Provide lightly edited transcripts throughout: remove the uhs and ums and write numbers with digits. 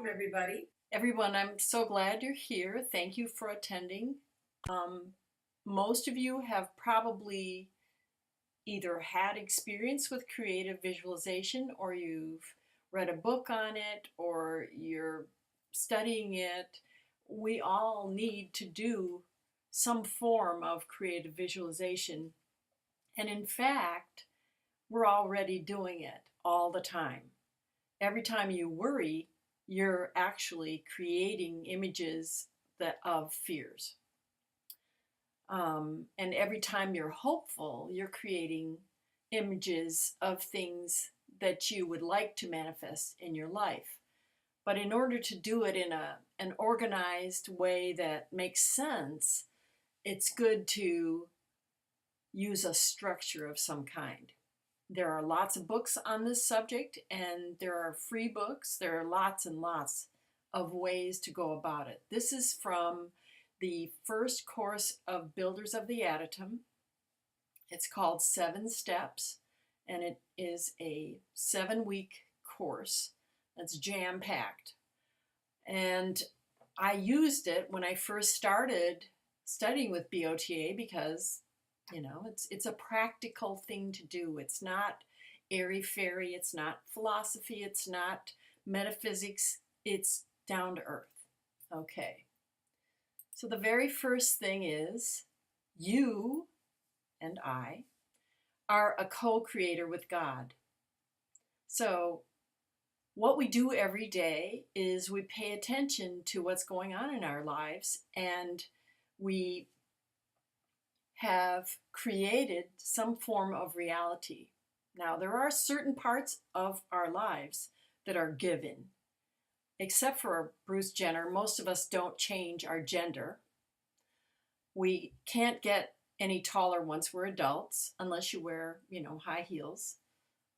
Welcome, everybody. Everyone, I'm so glad you're here. Thank you for attending. Um, Most of you have probably either had experience with creative visualization, or you've read a book on it, or you're studying it. We all need to do some form of creative visualization. And in fact, we're already doing it all the time. Every time you worry, you're actually creating images of fears. And every time you're hopeful, you're creating images of things that you would like to manifest in your life. But in order to do it in an organized way that makes sense, it's good to use a structure of some kind. There are lots of books on this subject, and there are free books. There are lots and lots of ways to go about it. This is from the first course of Builders of the Atom. It's called 7 Steps, and it is a 7-week course that's jam-packed. And I used it when I first started studying with BOTA because it's a practical thing to do. It's not airy-fairy, it's not philosophy, it's not metaphysics, it's down to earth. Okay. So the very first thing is you and I are a co-creator with God. So what we do every day is we pay attention to what's going on in our lives, and we have created some form of reality. Now, there are certain parts of our lives that are given. Except for Bruce Jenner, most of us don't change our gender. We can't get any taller once we're adults, unless you wear, high heels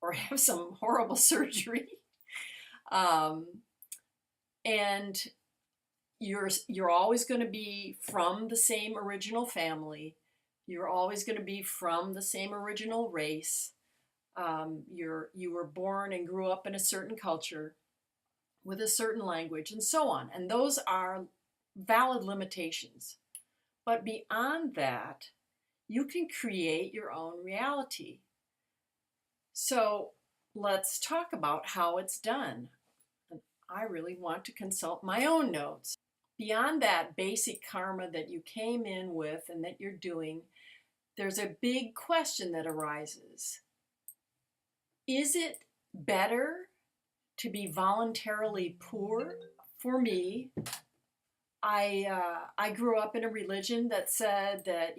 or have some horrible surgery. And you're always going to be from the same original family. You're always going to be from the same original race. You were born and grew up in a certain culture with a certain language, and so on. And those are valid limitations. But beyond that, you can create your own reality. So let's talk about how it's done. And I really want to consult my own notes. Beyond that basic karma that you came in with and that you're doing, there's a big question that arises. Is it better to be voluntarily poor? For me, I grew up in a religion that said that,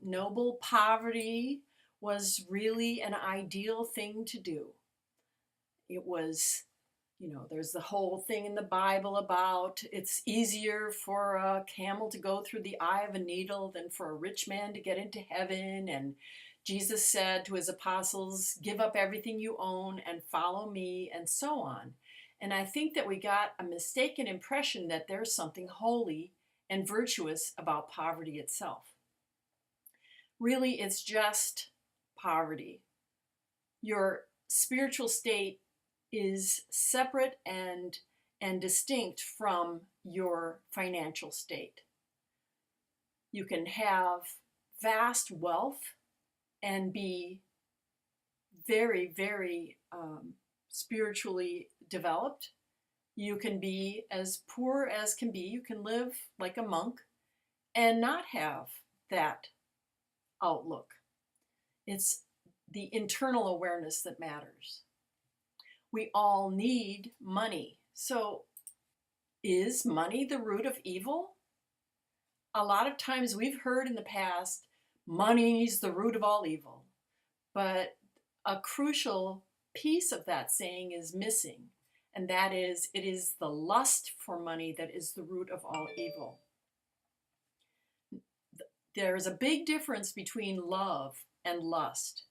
noble poverty was really an ideal thing to do. It was, there's the whole thing in the Bible about it's easier for a camel to go through the eye of a needle than for a rich man to get into heaven. And Jesus said to his apostles, give up everything you own and follow me, and so on. And I think that we got a mistaken impression that there's something holy and virtuous about poverty itself. Really, it's just poverty. Your spiritual state is separate and distinct from your financial state. You can have vast wealth and be very, very spiritually developed. You can be as poor as can be. You can live like a monk and not have that outlook. It's the internal awareness that matters. We all need money. So is money the root of evil? A lot of times we've heard in the past, money's the root of all evil. But a crucial piece of that saying is missing, and that is, it is the lust for money that is the root of all evil. There's a big difference between love and lust.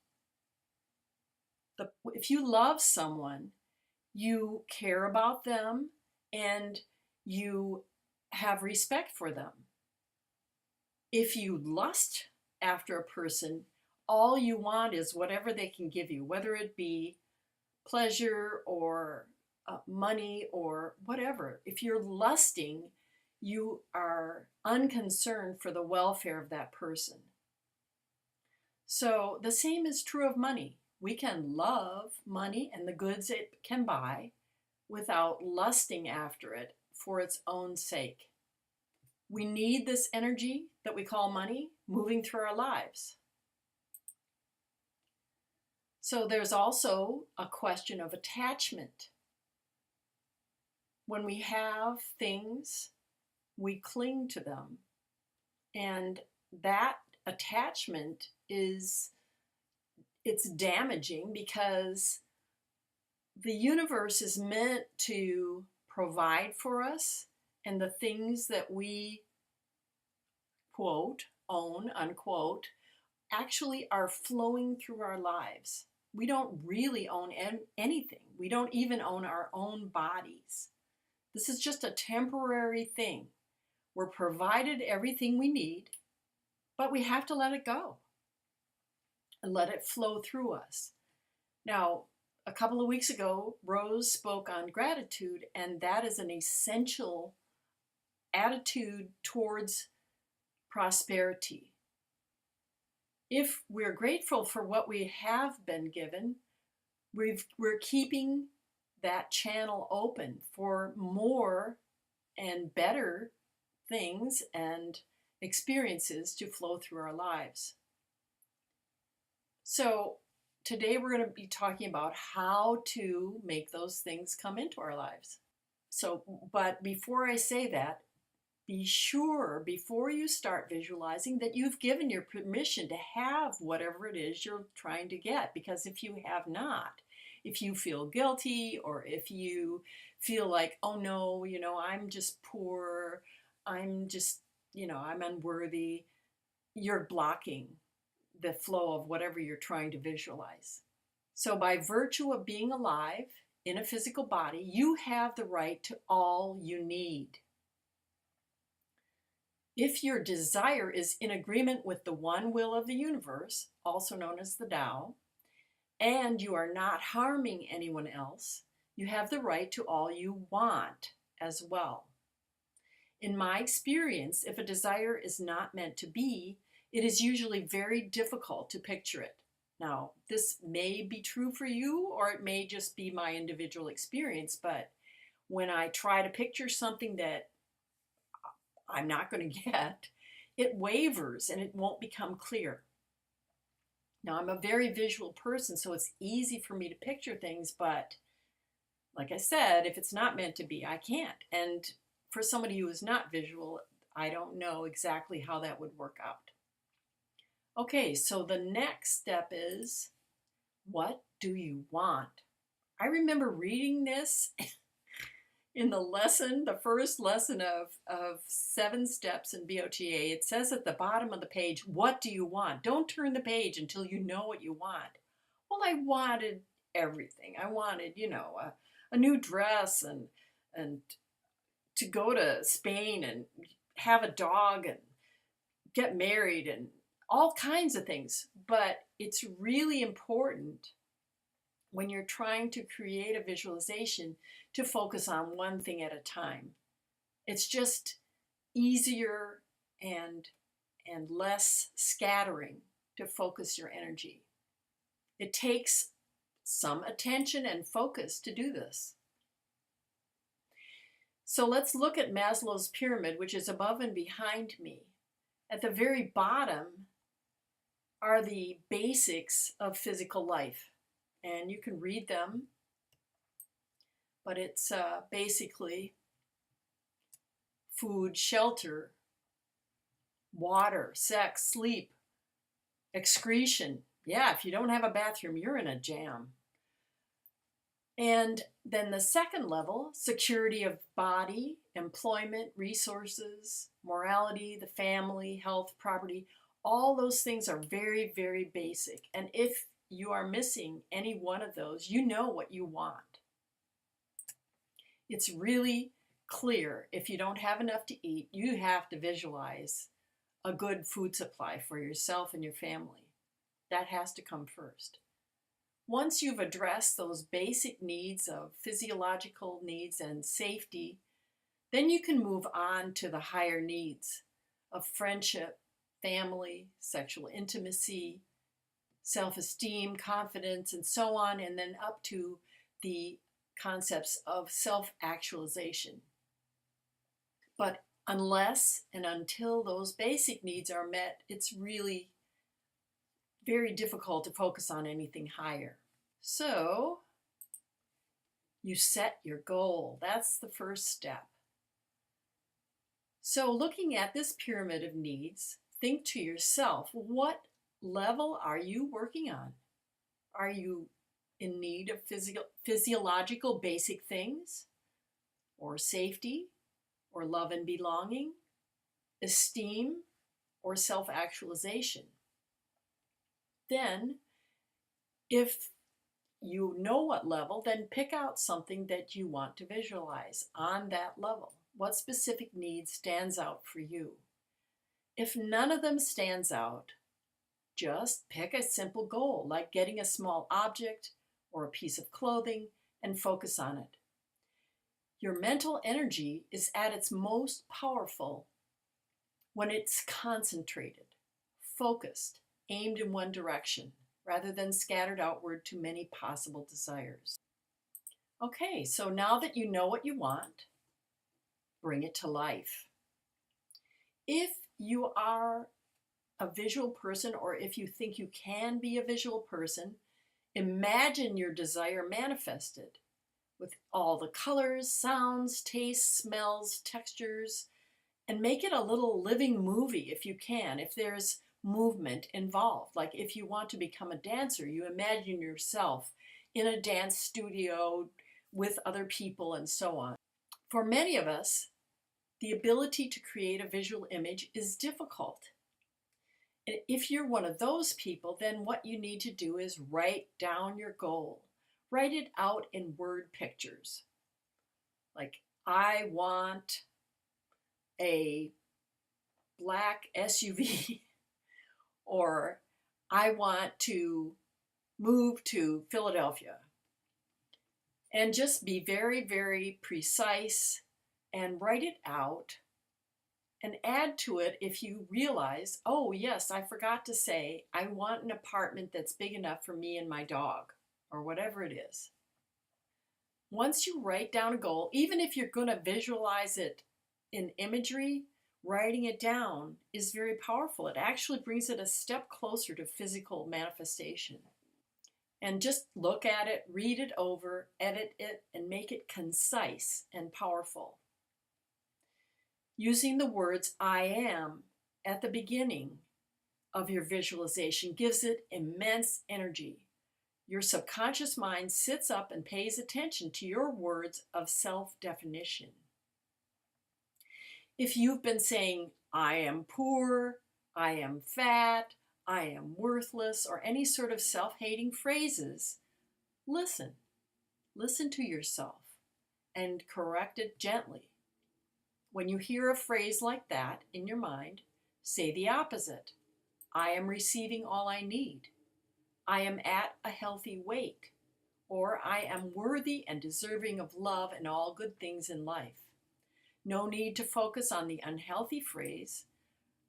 If you love someone, you care about them and you have respect for them. If you lust after a person, all you want is whatever they can give you, whether it be pleasure or money or whatever. If you're lusting, you are unconcerned for the welfare of that person. So the same is true of money. We can love money and the goods it can buy without lusting after it for its own sake. We need this energy that we call money moving through our lives. So there's also a question of attachment. When we have things, we cling to them. And that attachment it's damaging because the universe is meant to provide for us, and the things that we, quote, own, unquote, actually are flowing through our lives. We don't really own anything. We don't even own our own bodies. This is just a temporary thing. We're provided everything we need, but we have to let it go and let it flow through us. Now, a couple of weeks ago, Rose spoke on gratitude, and that is an essential attitude towards prosperity. If we're grateful for what we have been given, we're keeping that channel open for more and better things and experiences to flow through our lives. So today we're going to be talking about how to make those things come into our lives. But before I say that, be sure before you start visualizing that you've given your permission to have whatever it is you're trying to get. Because if you have not, if you feel guilty, or if you feel like, oh no, I'm just poor, I'm just, I'm unworthy, you're blocking the flow of whatever you're trying to visualize. So by virtue of being alive in a physical body, you have the right to all you need. If your desire is in agreement with the one will of the universe, also known as the Tao, and you are not harming anyone else, you have the right to all you want as well. In my experience, if a desire is not meant to be, it is usually very difficult to picture it. Now, this may be true for you, or it may just be my individual experience, but when I try to picture something that I'm not going to get, it wavers and it won't become clear. Now, I'm a very visual person, so it's easy for me to picture things, but like I said, if it's not meant to be, I can't. And for somebody who is not visual, I don't know exactly how that would work out. Okay, so the next step is, what do you want? I remember reading this in the first lesson of 7 steps in BOTA. It says at the bottom of the page, what do you want? Don't turn the page until you know what you want. Well, I wanted everything. I wanted, a new dress and to go to Spain and have a dog and get married and all kinds of things. But it's really important when you're trying to create a visualization to focus on one thing at a time. It's just easier and less scattering to focus your energy. It takes some attention and focus to do this. So let's look at Maslow's pyramid, which is above and behind me. At the very bottom are the basics of physical life. And you can read them, but it's basically food, shelter, water, sex, sleep, excretion. Yeah, if you don't have a bathroom, you're in a jam. And then the second level, security of body, employment, resources, morality, the family, health, property, all those things are very, very basic. And if you are missing any one of those, you know what you want. It's really clear. If you don't have enough to eat, you have to visualize a good food supply for yourself and your family. That has to come first. Once you've addressed those basic needs of physiological needs and safety, then you can move on to the higher needs of friendship, family, sexual intimacy, self-esteem, confidence, and so on, and then up to the concepts of self-actualization. But unless and until those basic needs are met, it's really very difficult to focus on anything higher. So you set your goal. That's the first step. So looking at this pyramid of needs, think to yourself, what level are you working on? Are you in need of physiological basic things, or safety, or love and belonging, esteem, or self-actualization? Then, if you know what level, then pick out something that you want to visualize on that level. What specific need stands out for you? If none of them stands out, just pick a simple goal, like getting a small object or a piece of clothing, and focus on it. Your mental energy is at its most powerful when it's concentrated, focused, aimed in one direction, rather than scattered outward to many possible desires. Okay, so now that you know what you want, bring it to life. If you are a visual person, or if you think you can be a visual person, imagine your desire manifested with all the colors, sounds, tastes, smells, textures, and make it a little living movie if you can, if there's movement involved. Like if you want to become a dancer, you imagine yourself in a dance studio with other people and so on. For many of us, the ability to create a visual image is difficult. And if you're one of those people, then what you need to do is write down your goal. Write it out in word pictures. Like, I want a black SUV, or I want to move to Philadelphia. And just be very, very precise and write it out, and add to it if you realize, oh yes, I forgot to say, I want an apartment that's big enough for me and my dog, or whatever it is. Once you write down a goal, even if you're going to visualize it in imagery, writing it down is very powerful. It actually brings it a step closer to physical manifestation. And just look at it, read it over, edit it, and make it concise and powerful. Using the words I am at the beginning of your visualization gives it immense energy. Your subconscious mind sits up and pays attention to your words of self-definition. If you've been saying, I am poor, I am fat, I am worthless, or any sort of self-hating phrases, listen. Listen to yourself and correct it gently. When you hear a phrase like that in your mind, say the opposite. I am receiving all I need. I am at a healthy weight. Or I am worthy and deserving of love and all good things in life. No need to focus on the unhealthy phrase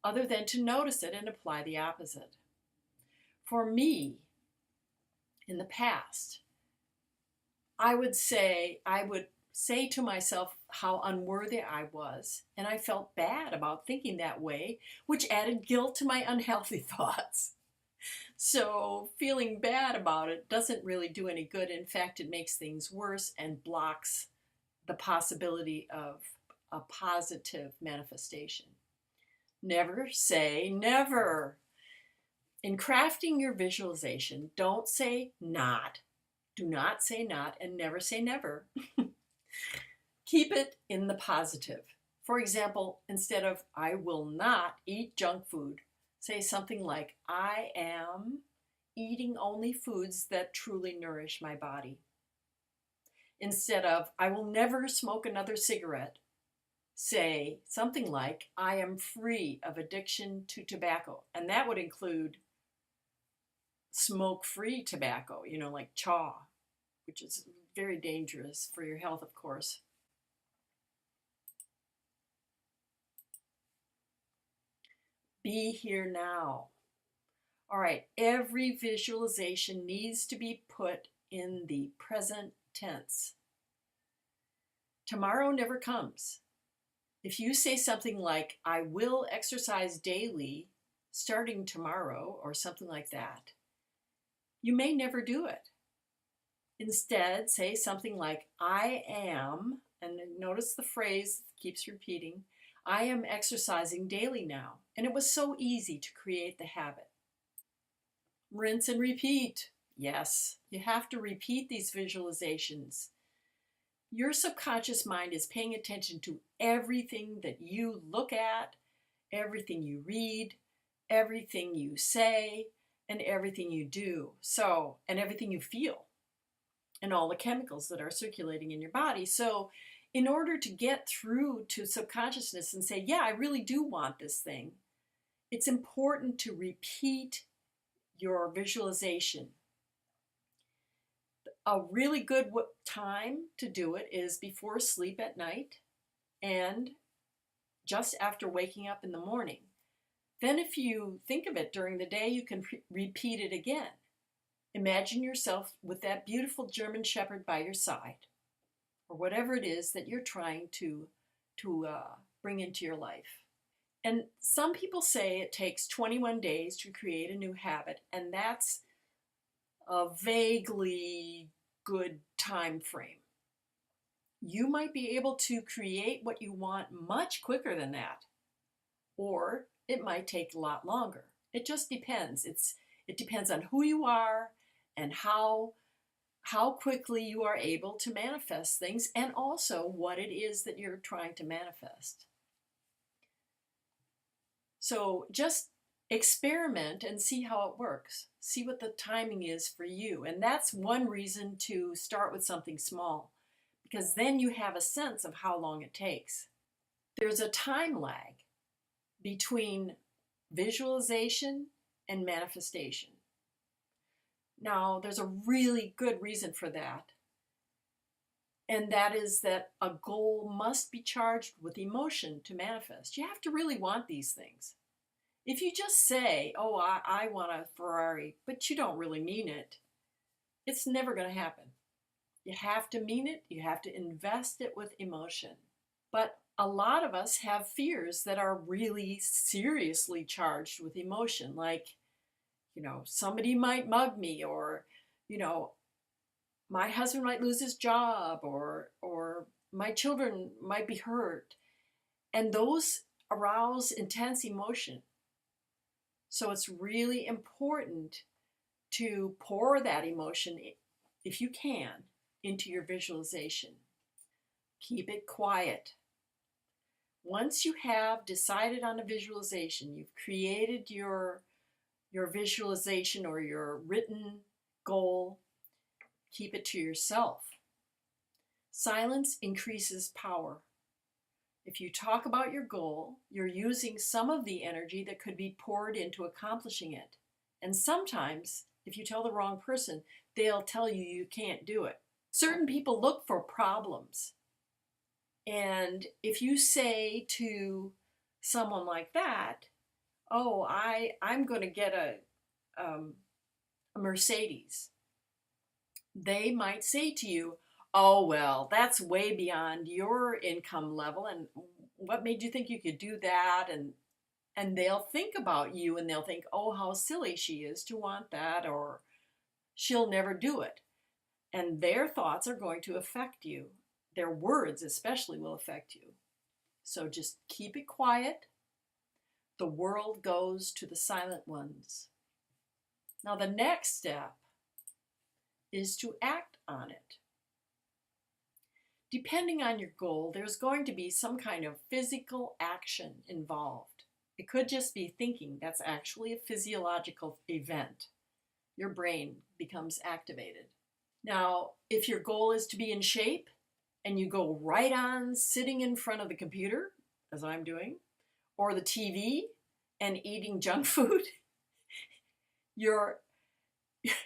other than to notice it and apply the opposite. For me, in the past, I would say to myself how unworthy I was, and I felt bad about thinking that way, which added guilt to my unhealthy thoughts. So feeling bad about it doesn't really do any good. In fact, it makes things worse and blocks the possibility of a positive manifestation. Never say never. In crafting your visualization, don't say not. Do not say not, and never say never. Keep it in the positive. For example, instead of I will not eat junk food, say something like I am eating only foods that truly nourish my body. Instead of I will never smoke another cigarette, say something like I am free of addiction to tobacco. And that would include smoke-free tobacco, like chaw, which is very dangerous for your health, of course. Be here now. All right, every visualization needs to be put in the present tense. Tomorrow never comes. If you say something like, I will exercise daily starting tomorrow, or something like that, you may never do it. Instead, say something like, I am, and notice the phrase keeps repeating, I am exercising daily now. And it was so easy to create the habit. Rinse and repeat. Yes, you have to repeat these visualizations. Your subconscious mind is paying attention to everything that you look at, everything you read, everything you say, and everything you do. And everything you feel, and all the chemicals that are circulating in your body. So in order to get through to subconsciousness and say, yeah, I really do want this thing, it's important to repeat your visualization. A really good time to do it is before sleep at night and just after waking up in the morning. Then if you think of it during the day, you can repeat it again. Imagine yourself with that beautiful German Shepherd by your side, or whatever it is that you're trying to bring into your life. And some people say it takes 21 days to create a new habit, and that's a vaguely good time frame. You might be able to create what you want much quicker than that, or it might take a lot longer. It just depends. It depends on who you are and how quickly you are able to manifest things, and also what it is that you're trying to manifest. So just experiment and see how it works. See what the timing is for you. And that's one reason to start with something small, because then you have a sense of how long it takes. There's a time lag between visualization and manifestation. Now, there's a really good reason for that, and that is that a goal must be charged with emotion to manifest. You have to really want these things. If you just say, oh, I want a Ferrari, but you don't really mean it, it's never going to happen. You have to mean it. You have to invest it with emotion. But a lot of us have fears that are really seriously charged with emotion, like, somebody might mug me, or, my husband might lose his job, or my children might be hurt. And those arouse intense emotion. So it's really important to pour that emotion, if you can, into your visualization. Keep it quiet. Once you have decided on a visualization, you've created your visualization or your written goal, keep it to yourself. Silence increases power. If you talk about your goal, you're using some of the energy that could be poured into accomplishing it. And sometimes, if you tell the wrong person, they'll tell you you can't do it. Certain people look for problems. And if you say to someone like that, oh, I'm going to get a Mercedes, they might say to you, oh, well, that's way beyond your income level, and what made you think you could do that? And they'll think about you, and they'll think, oh, how silly she is to want that, or she'll never do it. And their thoughts are going to affect you. Their words especially will affect you. So just keep it quiet. The world goes to the silent ones. Now the next step is to act on it. Depending on your goal, there's going to be some kind of physical action involved. It could just be thinking. That's actually a physiological event. Your brain becomes activated. Now, if your goal is to be in shape, and you go right on sitting in front of the computer, as I'm doing, or the TV, and eating junk food, you're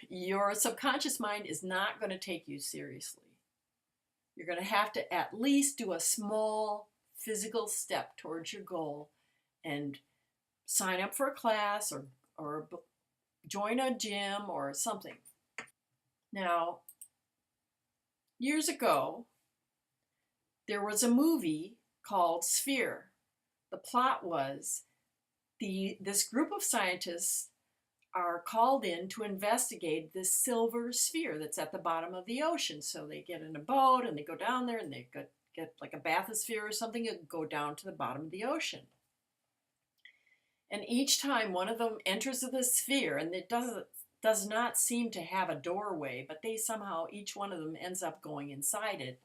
your subconscious mind is not going to take you seriously. You're going to have to at least do a small physical step towards your goal and sign up for a class or join a gym or something. Now, years ago, there was a movie called Sphere. The plot was this group of scientists are called in to investigate this silver sphere that's at the bottom of the ocean. So they get in a boat and they go down there and they get like a bathysphere or something and go down to the bottom of the ocean. And each time one of them enters the sphere, and it does not seem to have a doorway, but they somehow, each one of them ends up going inside it.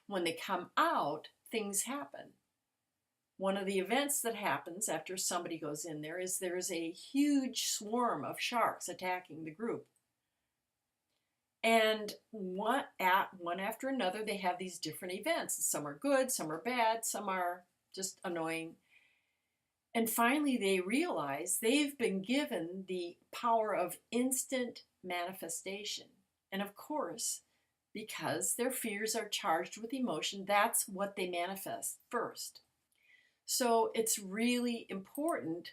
When they come out, things happen. One of the events that happens after somebody goes in there is there's a huge swarm of sharks attacking the group. And one after another, they have these different events. Some are good, some are bad, some are just annoying. And finally, they realize they've been given the power of instant manifestation. And of course, because their fears are charged with emotion, that's what they manifest first. So it's really important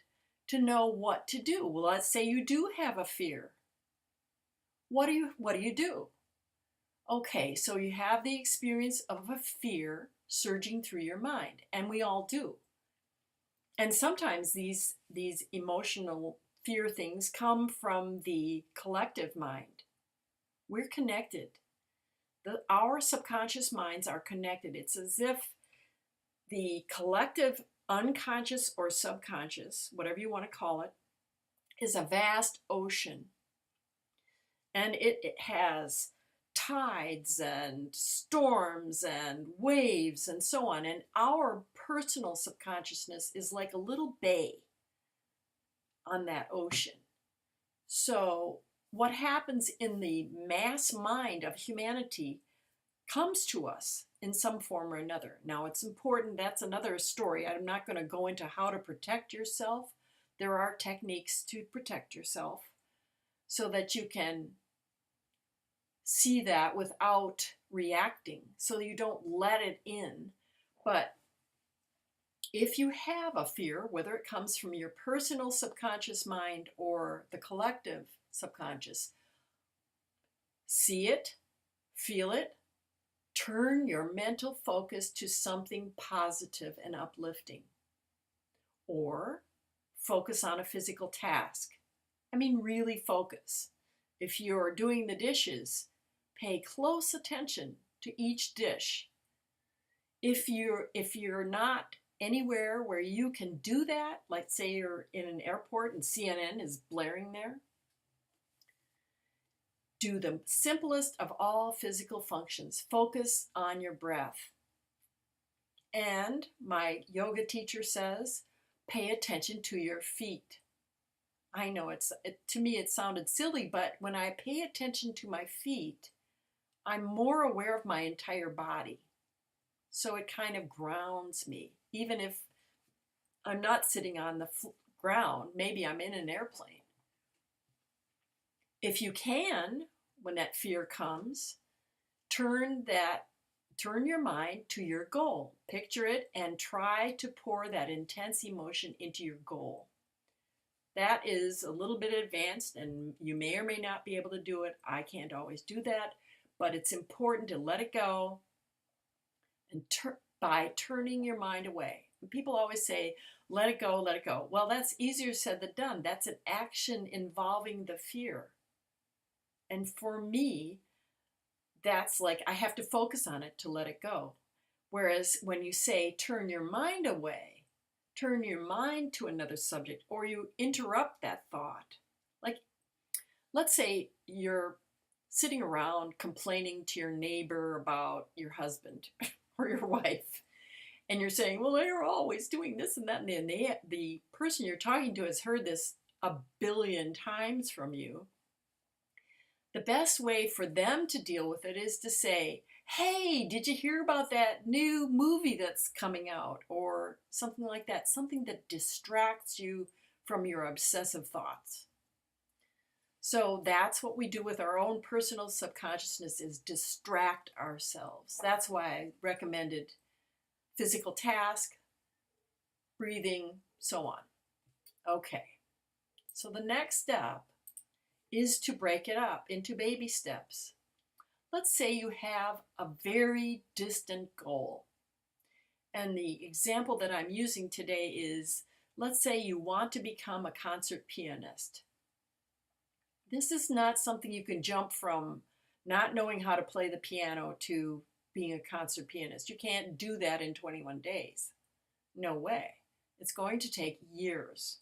to know what to do. Well, let's say you do have a fear. What do you do? Okay, so you have the experience of a fear surging through your mind, and we all do. And sometimes these emotional fear things come from the collective mind. We're connected. Our subconscious minds are connected. It's as if the collective unconscious or subconscious, whatever you want to call it, is a vast ocean. And it has tides and storms and waves and so on. And our personal subconsciousness is like a little bay on that ocean. So what happens in the mass mind of humanity comes to us in some form or another. Now, it's important, that's another story. I'm not going to go into how to protect yourself. There are techniques to protect yourself so that you can see that without reacting, so you don't let it in. But if you have a fear, whether it comes from your personal subconscious mind or the collective subconscious, see it, feel it, turn your mental focus to something positive and uplifting. Or focus on a physical task. I mean, really focus. If you're doing the dishes, pay close attention to each dish. If you're not anywhere where you can do that, like say you're in an airport and CNN is blaring there, do the simplest of all physical functions. Focus on your breath. And my yoga teacher says, pay attention to your feet. I know to me it sounded silly, but when I pay attention to my feet, I'm more aware of my entire body. So it kind of grounds me. Even if I'm not sitting on the ground, maybe I'm in an airplane. If you can, when that fear comes, turn your mind to your goal. Picture it and try to pour that intense emotion into your goal. That is a little bit advanced, and you may or may not be able to do it. I can't always do that, but it's important to let it go and by turning your mind away. People always say, let it go, let it go. Well, that's easier said than done. That's an action involving the fear. And for me, that's like I have to focus on it to let it go. Whereas when you say turn your mind away, turn your mind to another subject, or you interrupt that thought. Like, let's say you're sitting around complaining to your neighbor about your husband or your wife, and you're saying, well, they're always doing this and that, and the person you're talking to has heard this a billion times from you. The best way for them to deal with it is to say, hey, did you hear about that new movie that's coming out? Or something like that, something that distracts you from your obsessive thoughts. So that's what we do with our own personal subconsciousness, is distract ourselves. That's why I recommended physical task, breathing, so on. Okay, so the next step is to break it up into baby steps. Let's say you have a very distant goal. And the example that I'm using today is, let's say you want to become a concert pianist. This is not something you can jump from not knowing how to play the piano to being a concert pianist. You can't do that in 21 days. No way. It's going to take years.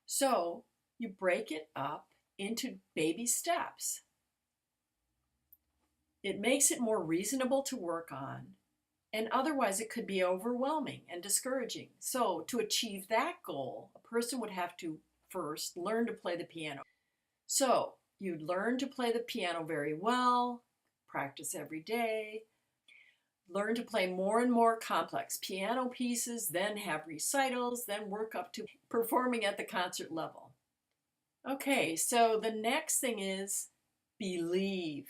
So you break it up into baby steps. It makes it more reasonable to work on, and otherwise it could be overwhelming and discouraging. So to achieve that goal, a person would have to first learn to play the piano. So you'd learn to play the piano very well, practice every day, learn to play more and more complex piano pieces, then have recitals, then work up to performing at the concert level. Okay, so the next thing is believe.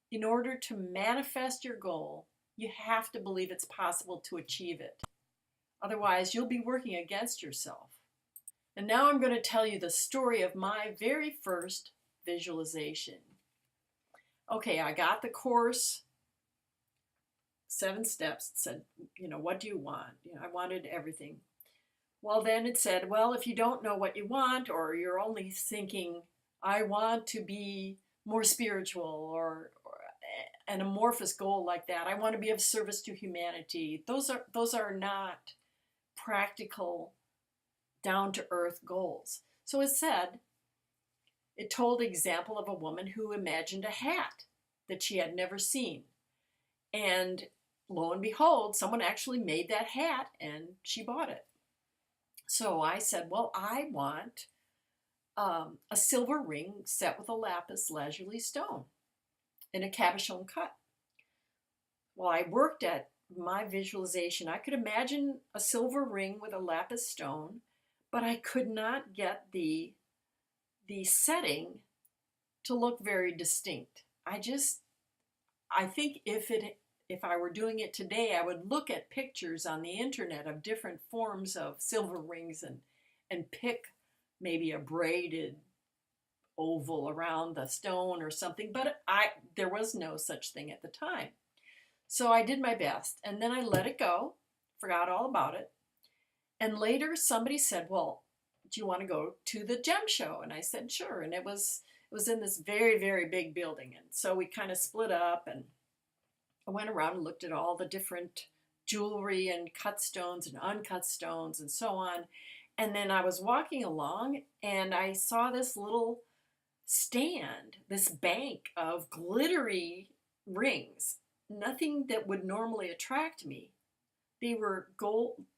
In order to manifest your goal, you have to believe it's possible to achieve it. Otherwise, you'll be working against yourself. And now I'm going to tell you the story of my very first visualization. Okay, I got the course, 7 steps. It said, what do you want? I wanted everything. Well, then it said, well, if you don't know what you want, or you're only thinking, I want to be more spiritual, or an amorphous goal like that, I want to be of service to humanity. Those are not practical, down-to-earth goals. So it told the example of a woman who imagined a hat that she had never seen. And lo and behold, someone actually made that hat and she bought it. So I said, well, I want a silver ring set with a lapis lazuli stone in a cabochon cut. Well, I worked at my visualization. I could imagine a silver ring with a lapis stone, but I could not get the setting to look very distinct. I think if I were doing it today, I would look at pictures on the internet of different forms of silver rings and pick maybe a braided oval around the stone or something, but there was no such thing at the time. So I did my best, and then I let it go, forgot all about it. And later somebody said, well, do you want to go to the gem show? And I said, sure. And it was in this very, very big building. And so we kind of split up, and I went around and looked at all the different jewelry and cut stones and uncut stones and so on. And then I was walking along and I saw this little stand, this bank of glittery rings, nothing that would normally attract me. They were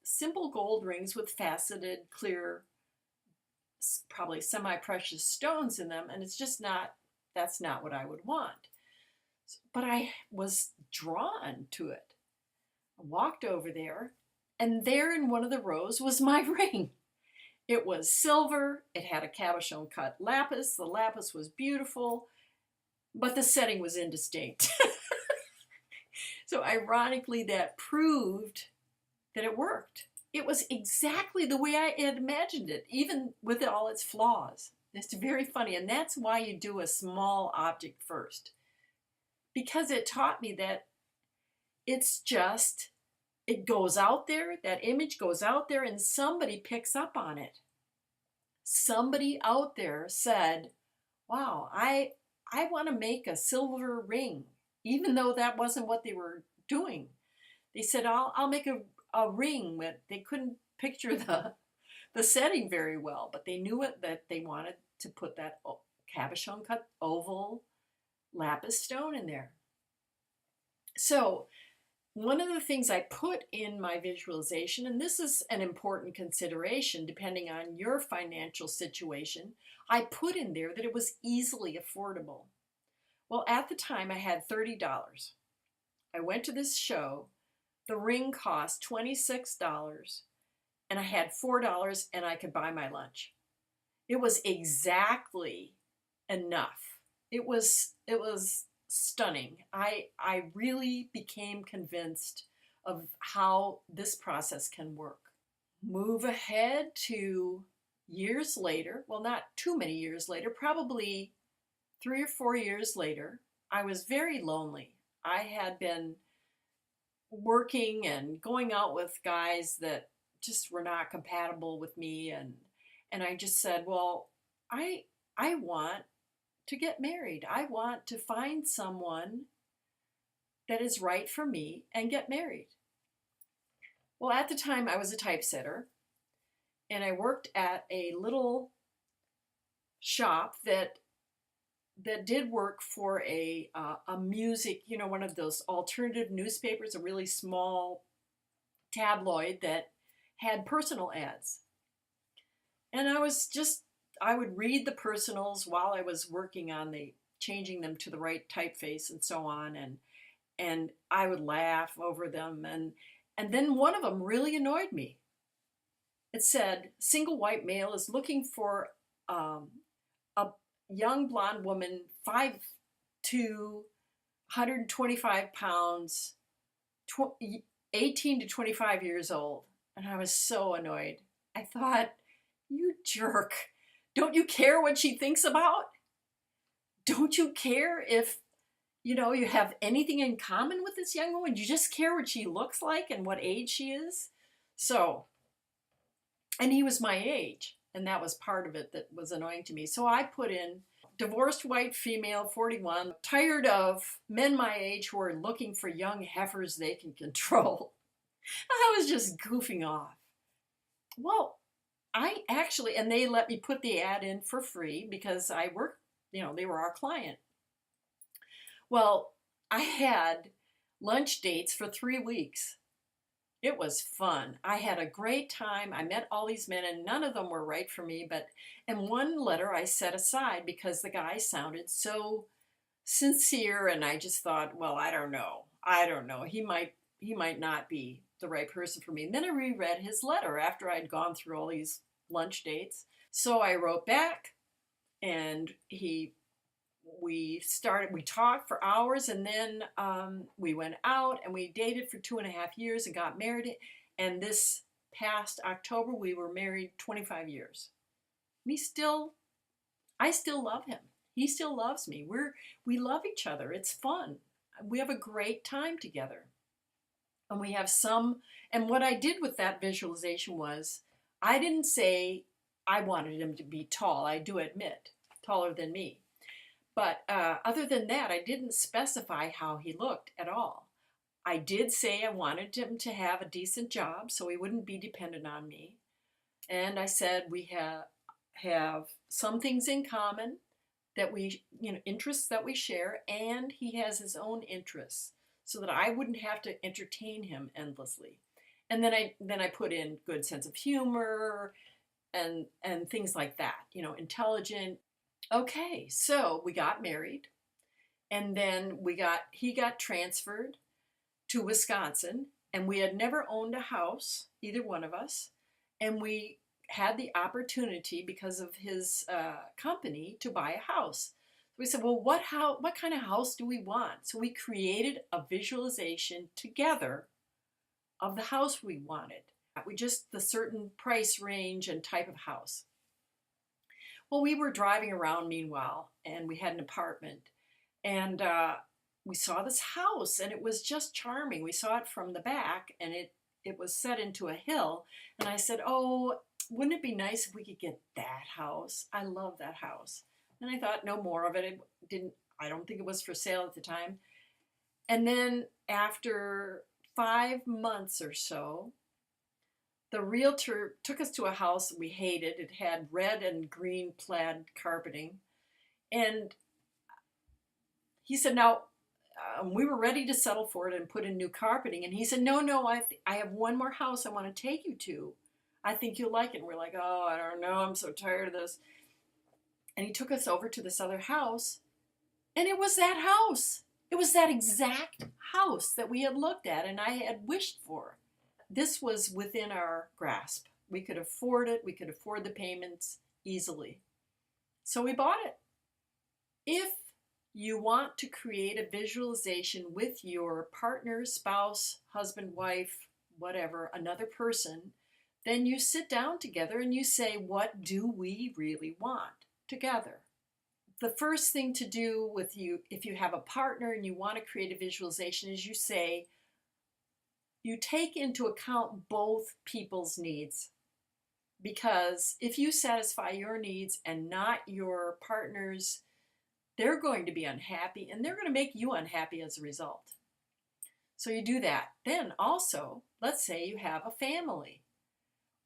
simple gold rings with faceted, clear, probably semi-precious stones in them, and that's not what I would want. But I was drawn to it. I walked over there, and there in one of the rows was my ring. It was silver, it had a cabochon cut lapis, the lapis was beautiful, but the setting was indistinct. So ironically, that proved that it worked. It was exactly the way I had imagined it, even with all its flaws. It's very funny, and that's why you do a small object first. Because it taught me that it goes out there, that image goes out there, and somebody picks up on it. Somebody out there said, wow, I want to make a silver ring, even though that wasn't what they were doing. They said, I'll make a ring. They couldn't picture the setting very well, but they knew that they wanted to put that cabochon cut oval lapis stone in there. So one of the things I put in my visualization, and this is an important consideration depending on your financial situation, I put in there that it was easily affordable. Well, at the time I had $30. I went to this show. The ring cost $26, and I had $4, and I could buy my lunch. It was exactly enough. It was stunning. I really became convinced of how this process can work. Move ahead to years later, well, not too many years later, probably 3 or 4 years later. I was very lonely. I had been working and going out with guys that just were not compatible with me, and I just said, well, I I want to get married. I want to find someone that is right for me and get married. Well, at the time I was a typesetter, and I worked at a little shop that did work for a music, one of those alternative newspapers, a really small tabloid that had personal ads. And I would read the personals while I was working on the changing them to the right typeface and so on, and I would laugh over them, and then one of them really annoyed me. It said, "Single white male is looking for um, a young blonde woman, 5'2", 125 pounds, 18 to 25 years old." And I was so annoyed. I thought, you jerk. Don't you care what she thinks about? Don't you care if, you have anything in common with this young woman? You just care what she looks like and what age she is? So, and he was my age, and that was part of it that was annoying to me. So I put in divorced white female, 41, tired of men my age who are looking for young heifers they can control. I was just goofing off. Well, and they let me put the ad in for free because I worked, they were our client. Well, I had lunch dates for 3 weeks. It was fun. I had a great time. I met all these men, and none of them were right for me. And one letter I set aside because the guy sounded so sincere, and I just thought, well, I don't know. He might not be the right person for me. And then I reread his letter after I'd gone through all these lunch dates. So I wrote back, and we talked for hours, and then we went out and we dated for 2.5 years and got married. And this past October, we were married 25 years. And I still love him. He still loves me. We love each other. It's fun. We have a great time together. And and what I did with that visualization was, I didn't say I wanted him to be tall. I do admit, taller than me. But other than that, I didn't specify how he looked at all. I did say I wanted him to have a decent job so he wouldn't be dependent on me. And I said we have some things in common, that interests that we share, and he has his own interests, so that I wouldn't have to entertain him endlessly. And then I put in good sense of humor and things like that, intelligent. Okay, so we got married, and then he got transferred to Wisconsin, and we had never owned a house, either one of us, and we had the opportunity because of his company to buy a house. So we said, well, what kind of house do we want? So we created a visualization together of the house we wanted. The certain price range and type of house. Well, we were driving around meanwhile, and we had an apartment, and we saw this house, and it was just charming. We saw it from the back, and it was set into a hill, and I said, oh, wouldn't it be nice if we could get that house? I love that house. And I thought no more of it. I don't think it was for sale at the time. And then after 5 months or so, the realtor took us to a house we hated. It had red and green plaid carpeting. And he said, now, we were ready to settle for it and put in new carpeting. And he said, no, I have one more house I want to take you to. I think you'll like it. And we're like, oh, I don't know. I'm so tired of this. And he took us over to this other house. And it was that house. It was that exact house that we had looked at and I had wished for. This was within our grasp. We could afford it. We could afford the payments. easily. So we bought it. If you want to create a visualization with your partner, spouse, husband, wife, whatever, another person, then you sit down together and you say, what do we really want together? The first thing to do with you, if you have a partner and you want to create a visualization, is you say, you take into account both people's needs. Because if you satisfy your needs and not your partner's, they're going to be unhappy and they're going to make you unhappy as a result. So you do that. Then also, let's say you have a family.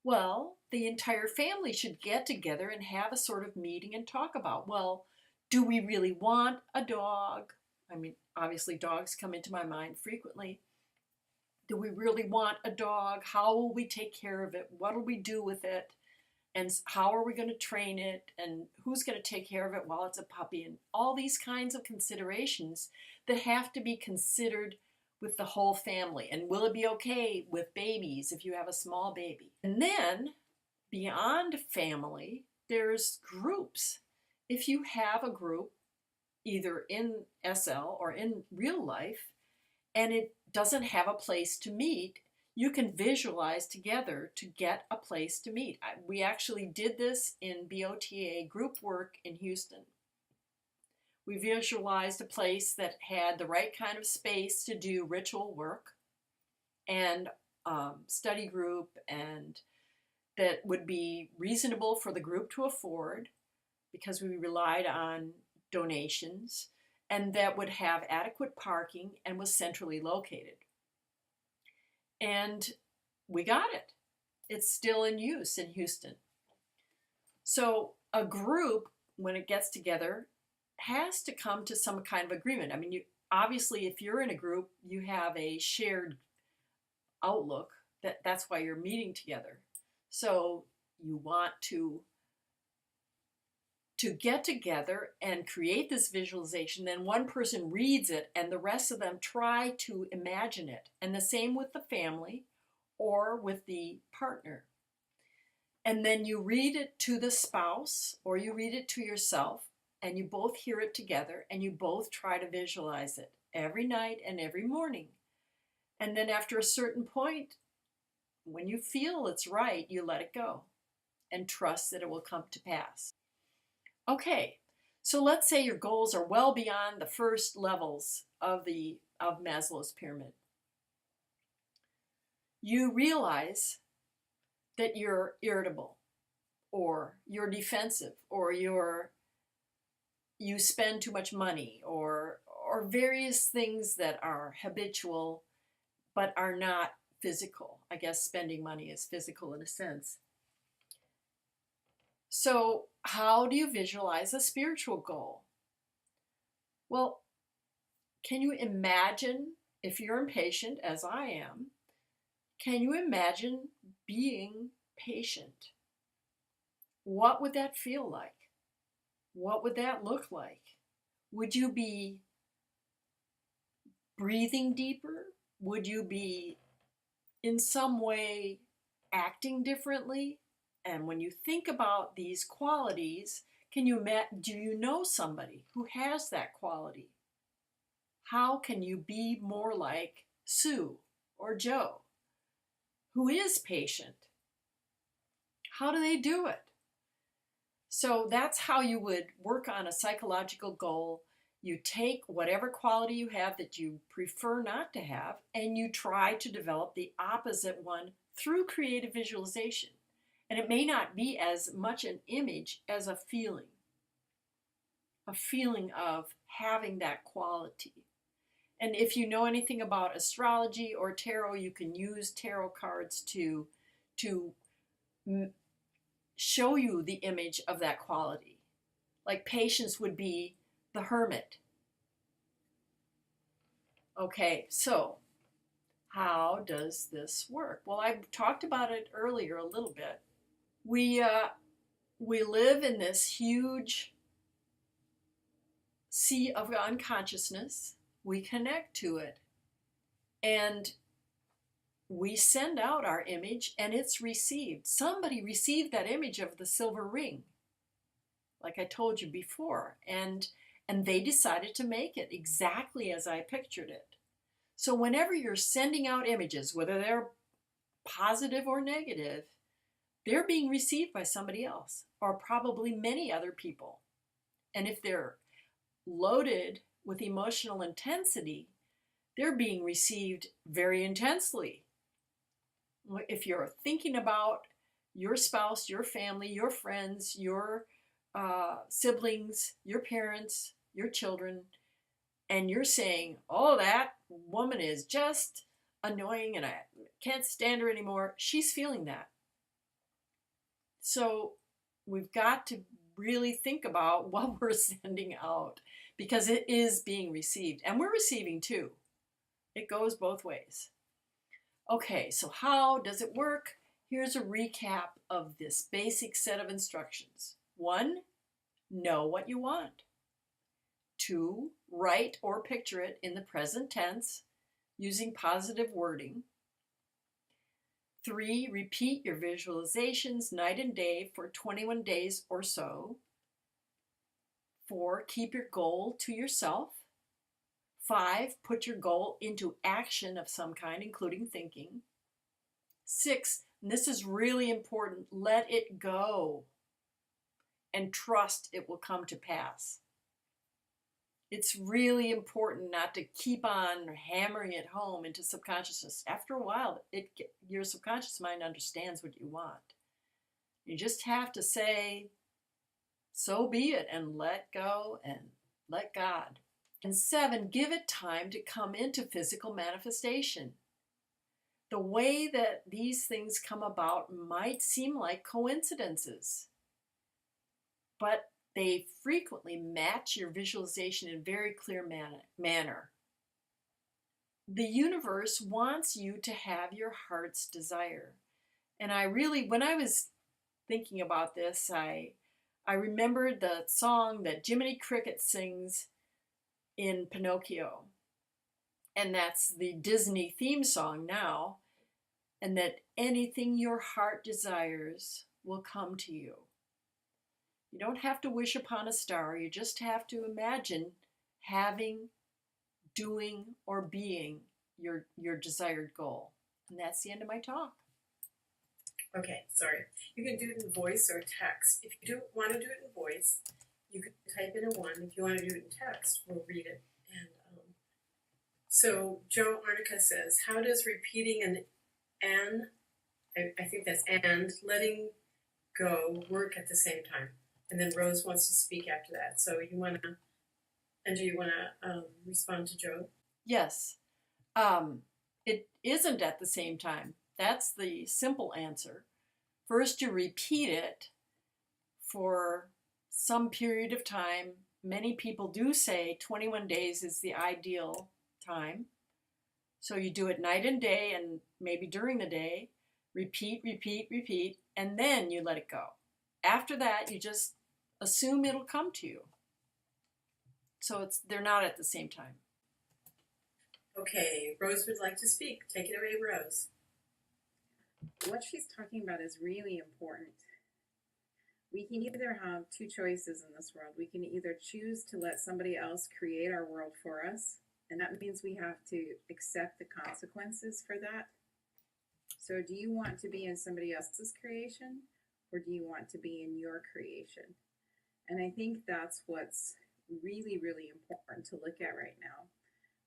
Well, the entire family should get together and have a sort of meeting and talk about, well, do we really want a dog? I mean, obviously dogs come into my mind frequently. Do we really want a dog? How will we take care of it? What will we do with it? And how are we going to train it? And who's going to take care of it while it's a puppy? And all these kinds of considerations that have to be considered with the whole family. And will it be okay with babies if you have a small baby? And then beyond family, there's groups. If you have a group, either in SL or in real life, and it doesn't have a place to meet, you can visualize together to get a place to meet. We actually did this in BOTA group work in Houston. We visualized a place that had the right kind of space to do ritual work and study group, and that would be reasonable for the group to afford because we relied on donations, and that would have adequate parking and was centrally located. And we got it. It's still in use in Houston. So a group, when it gets together, has to come to some kind of agreement. I mean, obviously, if you're in a group, you have a shared outlook. That's why you're meeting together. So you want to get together and create this visualization. Then one person reads it and the rest of them try to imagine it. And the same with the family or with the partner. And then you read it to the spouse or you read it to yourself, and you both hear it together and you both try to visualize it every night and every morning. And then after a certain point, when you feel it's right, you let it go and trust that it will come to pass. Okay, so let's say your goals are well beyond the first levels of Maslow's pyramid. You realize that you're irritable, or you're defensive, or you spend too much money, or various things that are habitual but are not physical. I guess spending money is physical in a sense. So how do you visualize a spiritual goal? Well, can you imagine, if you're impatient, as I am, can you imagine being patient? What would that feel like? What would that look like? Would you be breathing deeper? Would you be in some way acting differently? And when you think about these qualities, do you know somebody who has that quality? How can you be more like Sue or Joe, who is patient? How do they do it? So that's how you would work on a psychological goal. You take whatever quality you have that you prefer not to have, and you try to develop the opposite one through creative visualization. And it may not be as much an image as a feeling of having that quality. And if you know anything about astrology or tarot, you can use tarot cards to show you the image of that quality. Like patience would be the hermit. Okay, so how does this work? Well, I talked about it earlier a little bit. We live in this huge sea of unconsciousness. We connect to it, and we send out our image, and it's received. Somebody received that image of the silver ring. like I told you before. And they decided to make it exactly as I pictured it. So whenever you're sending out images, whether they're positive or negative, they're being received by somebody else, or probably many other people. And if they're loaded with emotional intensity, they're being received very intensely. If you're thinking about your spouse, your family, your friends, your siblings, your parents, your children, and you're saying, oh, that woman is just annoying and I can't stand her anymore, she's feeling that. So we've got to really think about what we're sending out, because it is being received, and we're receiving too. It goes both ways. Okay, so how does it work? Here's a recap of this basic set of instructions. 1, know what you want. 2, write or picture it in the present tense using positive wording. 3, repeat your visualizations night and day for 21 days or so. 4, keep your goal to yourself. 5, put your goal into action of some kind, including thinking. 6, and this is really important, let it go and trust it will come to pass. It's really important not to keep on hammering it home into subconsciousness. After a while, your subconscious mind understands what you want. You just have to say, so be it, and let go and let God. And 7, give it time to come into physical manifestation. The way that these things come about might seem like coincidences, but they frequently match your visualization in a very clear manner. The universe wants you to have your heart's desire. And when I was thinking about this, I remembered the song that Jiminy Cricket sings in Pinocchio. And that's the Disney theme song now. And that anything your heart desires will come to you. You don't have to wish upon a star. You just have to imagine having, doing, or being your desired goal. And that's the end of my talk. Okay, sorry. You can do it in voice or text. If you want to do it in voice, you can type in a 1. If you want to do it in text, we'll read it. And so Joe Arnica says, how does repeating an and, I think that's and, letting go work at the same time? And then Rose wants to speak after that. So Enjah, you want to respond to Joe? Yes. It isn't at the same time. That's the simple answer. First, you repeat it for some period of time. Many people do say 21 days is the ideal time. So you do it night and day, and maybe during the day. Repeat, repeat, repeat, and then you let it go. After that, you just assume it'll come to you. So they're not at the same time. Okay, Rose would like to speak. Take it away, Rose. What she's talking about is really important. We can either have 2 choices in this world. We can either choose to let somebody else create our world for us, and that means we have to accept the consequences for that. So do you want to be in somebody else's creation, or do you want to be in your creation? And I think that's what's really, really important to look at right now.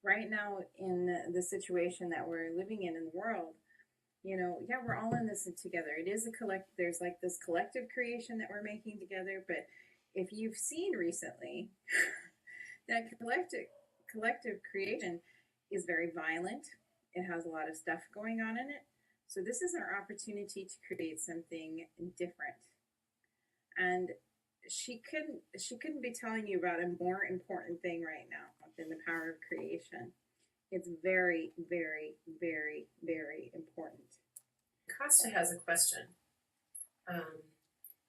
Right now, in the situation that we're living in the world, we're all in this together. It is there's like this collective creation that we're making together. But if you've seen recently, that collective creation is very violent. It has a lot of stuff going on in it. So this is our opportunity to create something different. And she couldn't be telling you about a more important thing right now than the power of creation. It's very, very, very, very important. Costa has a question.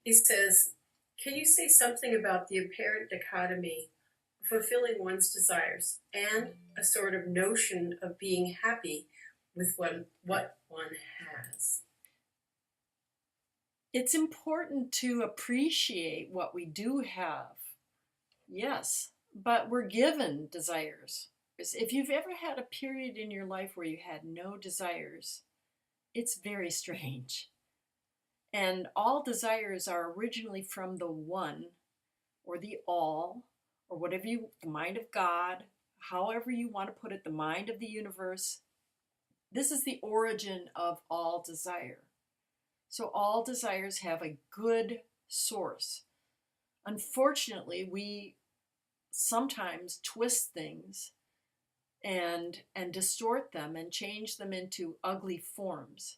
He says, can you say something about the apparent dichotomy of fulfilling one's desires and a sort of notion of being happy with what one has? It's important to appreciate what we do have. Yes, but we're given desires. If you've ever had a period in your life where you had no desires, it's very strange. And all desires are originally from the one or the all or whatever you, the mind of God, however you want to put it, the mind of the universe. This is the origin of all desire. So all desires have a good source. Unfortunately, we sometimes twist things and distort them and change them into ugly forms.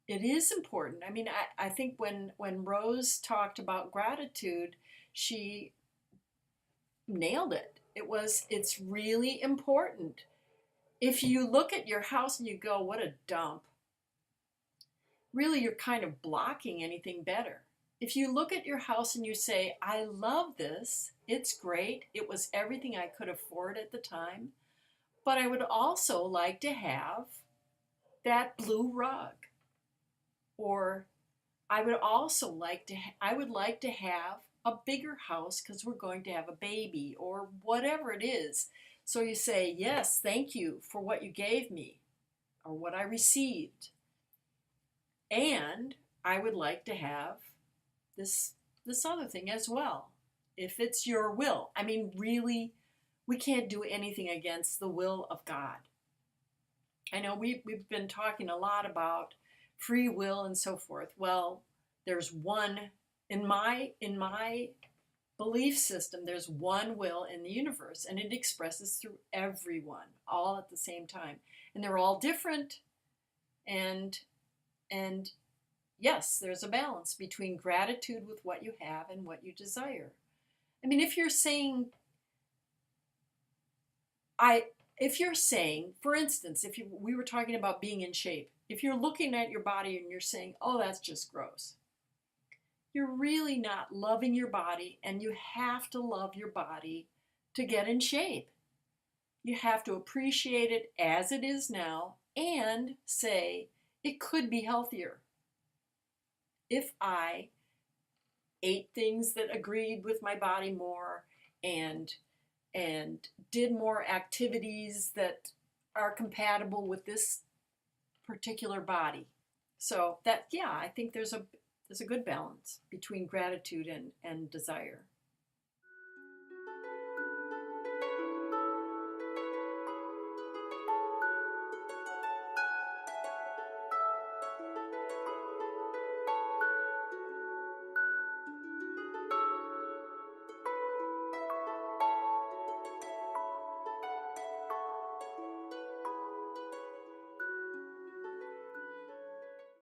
It is important. I mean, I think when Rose talked about gratitude, she nailed it. It's really important. If you look at your house and you go, what a dump, really you're kind of blocking anything better. If you look at your house and you say, I love this, it's great, it was everything I could afford at the time, but I would also like to have that blue rug. Or I would also like to I would like to have a bigger house because we're going to have a baby or whatever it is. So you say, yes, thank you for what you gave me or what I received. And I would like to have this other thing as well, if it's your will. I mean, really, we can't do anything against the will of God. I know we've been talking a lot about free will and so forth. Well, there's one in my belief system, there's one will in the universe, and it expresses through everyone all at the same time. And they're all different. And yes, there's a balance between gratitude with what you have and what you desire. I mean, if you're saying, for instance, we were talking about being in shape, if you're looking at your body and you're saying, oh, that's just gross, you're really not loving your body, and you have to love your body to get in shape. You have to appreciate it as it is now and say, it could be healthier if I ate things that agreed with my body more and did more activities that are compatible with this particular body. So that, yeah, I think there's a good balance between gratitude and desire.